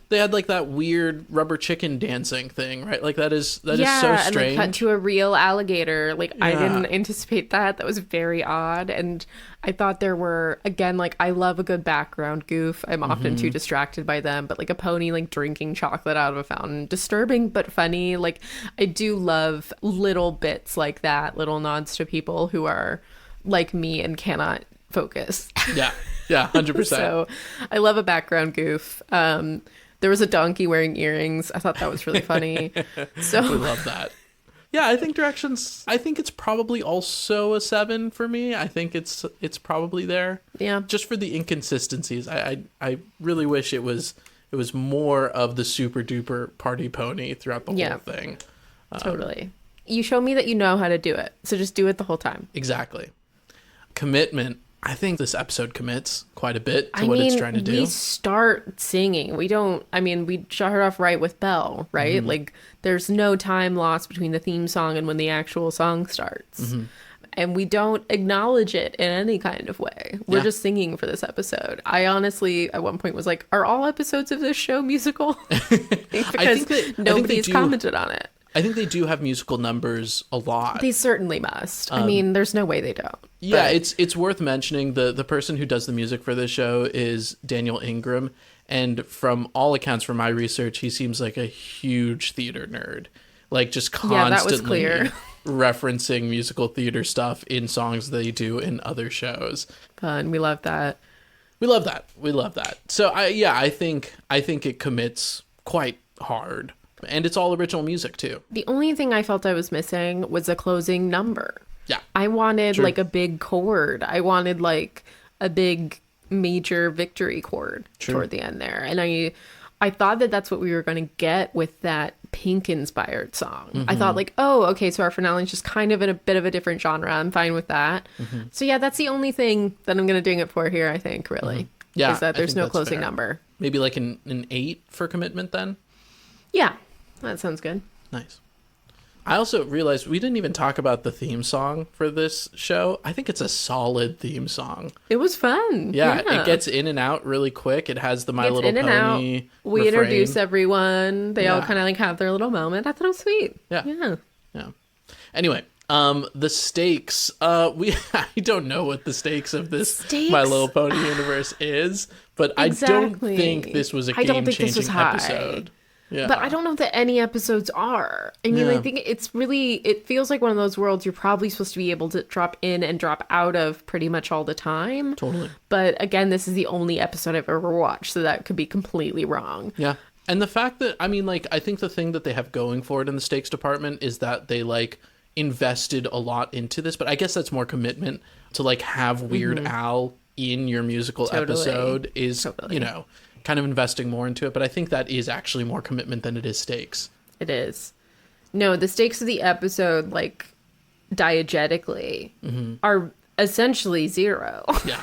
[SPEAKER 2] they had like that weird rubber chicken dancing thing, right? Like that is so strange.
[SPEAKER 3] And like cut to a real alligator. Like I didn't anticipate that. That was very odd. And I thought there were, again, like I love a good background goof. I'm often too distracted by them, but like a pony like drinking chocolate out of a fountain, disturbing but funny. Like I do love little bits like that, little nods to people who are like me and cannot focus.
[SPEAKER 2] Yeah, 100%.
[SPEAKER 3] So I love a background goof. There was a donkey wearing earrings. I thought that was really funny. So
[SPEAKER 2] We love that. Yeah, I think it's probably also a 7 for me. I think it's probably there.
[SPEAKER 3] Yeah.
[SPEAKER 2] Just for the inconsistencies. I really wish it was more of the super duper party pony throughout the whole thing.
[SPEAKER 3] Totally. You show me that you know how to do it. So just do it the whole time.
[SPEAKER 2] Exactly. Commitment. I think this episode commits quite a bit to what it's trying to do.
[SPEAKER 3] We start singing. We start off right with Belle, right? Like there's no time lost between the theme song and when the actual song starts. And we don't acknowledge it in any kind of way. We're just singing for this episode. I honestly, at one point, was like, are all episodes of this show musical? Because nobody's commented on it.
[SPEAKER 2] I think they do have musical numbers a lot.
[SPEAKER 3] They certainly must. I mean, there's no way they don't.
[SPEAKER 2] Yeah, it's worth mentioning. The person who does the music for this show is Daniel Ingram. And from all accounts from my research, he seems like a huge theater nerd. Like just constantly referencing musical theater stuff in songs they do in other shows.
[SPEAKER 3] Fun. We love that.
[SPEAKER 2] We love that. So I think it commits quite hard. And it's all original music too.
[SPEAKER 3] The only thing I felt I was missing was a closing number.
[SPEAKER 2] Yeah.
[SPEAKER 3] I wanted like a big chord. I wanted like a big major victory chord toward the end there. And I thought that that's what we were going to get with that Pink inspired song. I thought like, oh, okay, so our finale is just kind of in a bit of a different genre. I'm fine with that. So yeah, that's the only thing that I'm going to ding it for here, I think, really.
[SPEAKER 2] Yeah.
[SPEAKER 3] Is that there's no closing
[SPEAKER 2] fair.
[SPEAKER 3] number.
[SPEAKER 2] Maybe like an 8 for commitment then?
[SPEAKER 3] Yeah, that sounds good.
[SPEAKER 2] Nice. I also realized we didn't even talk about the theme song for this show. I think it's a solid theme song.
[SPEAKER 3] It was fun.
[SPEAKER 2] Yeah, it gets in and out really quick. It has the My Little Pony
[SPEAKER 3] We
[SPEAKER 2] refrain.
[SPEAKER 3] introduce everyone. They all kind of like have their little moment. I thought it was sweet.
[SPEAKER 2] Yeah. Anyway, the stakes. I don't know what the stakes of this My Little Pony universe is, but I don't think this was a game-changing episode. Yeah.
[SPEAKER 3] But I don't know that any episodes are. I mean, I think it feels like one of those worlds you're probably supposed to be able to drop in and drop out of pretty much all the time.
[SPEAKER 2] Totally.
[SPEAKER 3] But again, this is the only episode I've ever watched, so that could be completely wrong.
[SPEAKER 2] Yeah. And the fact that, I mean, like, I think the thing that they have going for it in the stakes department is that they, like, invested a lot into this. But I guess that's more commitment to, like, have Weird Al in your musical episode is, you know, kind of investing more into it. But I think that is actually more commitment than it is stakes.
[SPEAKER 3] It is. No, the stakes of the episode, like, diegetically, are essentially zero.
[SPEAKER 2] Yeah.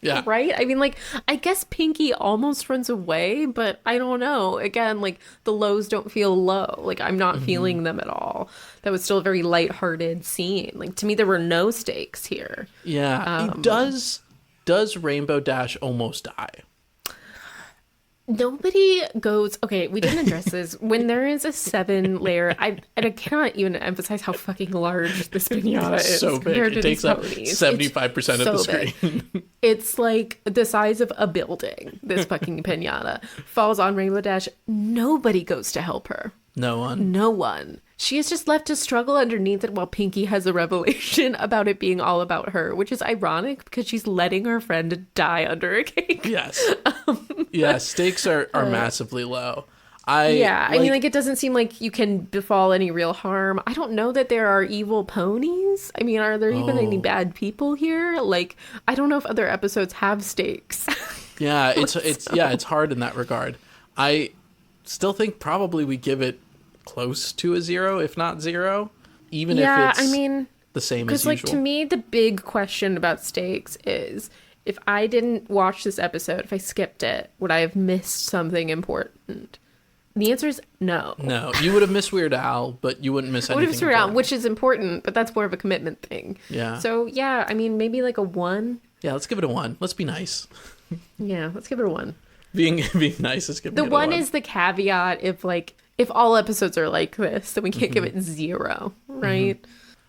[SPEAKER 2] Yeah.
[SPEAKER 3] Right? I mean, like, I guess Pinkie almost runs away, but I don't know. Again, like, the lows don't feel low. Like, I'm not feeling them at all. That was still a very lighthearted scene. Like, to me, there were no stakes here.
[SPEAKER 2] Yeah. Does Rainbow Dash almost die?
[SPEAKER 3] Nobody goes, okay, we didn't address this. When there is a 7-layer, and I cannot even emphasize how fucking large this pinata is.
[SPEAKER 2] So big. It takes up 75% of the screen.
[SPEAKER 3] It's like the size of a building, this fucking pinata. Falls on Rainbow Dash. Nobody goes to help her.
[SPEAKER 2] No one.
[SPEAKER 3] No one. She is just left to struggle underneath it while Pinkie has a revelation about it being all about her, which is ironic because she's letting her friend die under a cake.
[SPEAKER 2] Yes. Yeah, stakes are massively low. I
[SPEAKER 3] mean, like, it doesn't seem like you can befall any real harm. I don't know that there are evil ponies. I mean, are there even any bad people here? Like, I don't know if other episodes have stakes.
[SPEAKER 2] Yeah, it's hard in that regard. I still think probably we give it close to a 0, if not 0, even if it's the same as usual. Because, like, to me, the big question about stakes is, if I didn't watch this episode, if I skipped it, would I have missed something important? The answer is no. No, you would have missed Weird Al, but you wouldn't miss anything. I would have missed Weird Al, which is important, but that's more of a commitment thing. Yeah. So, yeah, I mean, maybe like a 1. Yeah, let's give it a 1. Let's be nice. Yeah, let's give it a 1. Being nice, let's give it a 1. The 1 is the caveat if all episodes are like this, then we can't give it 0, right?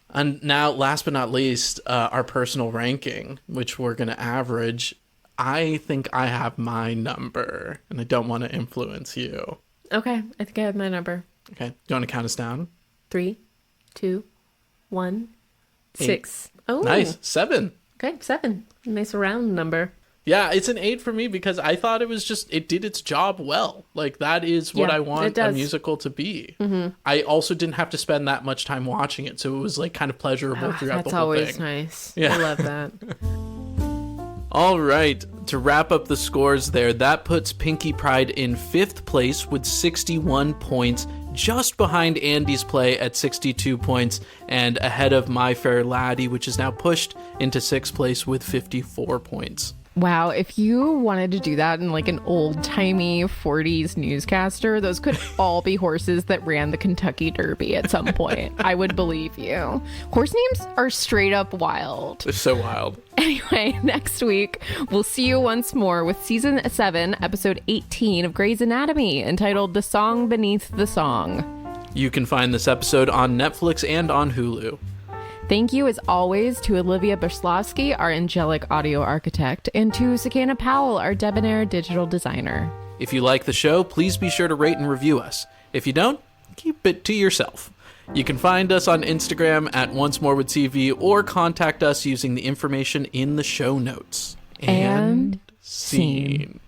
[SPEAKER 2] And now, last but not least, our personal ranking, which we're going to average. I think I have my number, and I don't want to influence you. Okay, I think I have my number. Okay, do you want to count us down? 3, 2, 1, 6. Oh, nice. 7. Okay, 7. Nice round number. Yeah, it's an 8 for me because I thought it did its job well. Like, that is what I want a musical to be. I also didn't have to spend that much time watching it, so it was like kind of pleasurable throughout the whole thing. That's always nice. Yeah. I love that. All right, to wrap up the scores there, that puts Pinkie Pride in 5th place with 61 points, just behind Andy's Play at 62 points, and ahead of My Fair Laddie, which is now pushed into 6th place with 54 points. Wow, if you wanted to do that in like an old-timey 40s newscaster, those could all be horses that ran the Kentucky Derby at some point. I would believe you. Horse names are straight up wild. They're so wild. Anyway, next week, we'll see you once more with Season 7, Episode 18 of Grey's Anatomy, entitled The Song Beneath the Song. You can find this episode on Netflix and on Hulu. Thank you, as always, to Olivia Berslavsky, our angelic audio architect, and to Sakana Powell, our debonair digital designer. If you like the show, please be sure to rate and review us. If you don't, keep it to yourself. You can find us on Instagram at Once More with TV or contact us using the information in the show notes. And scene.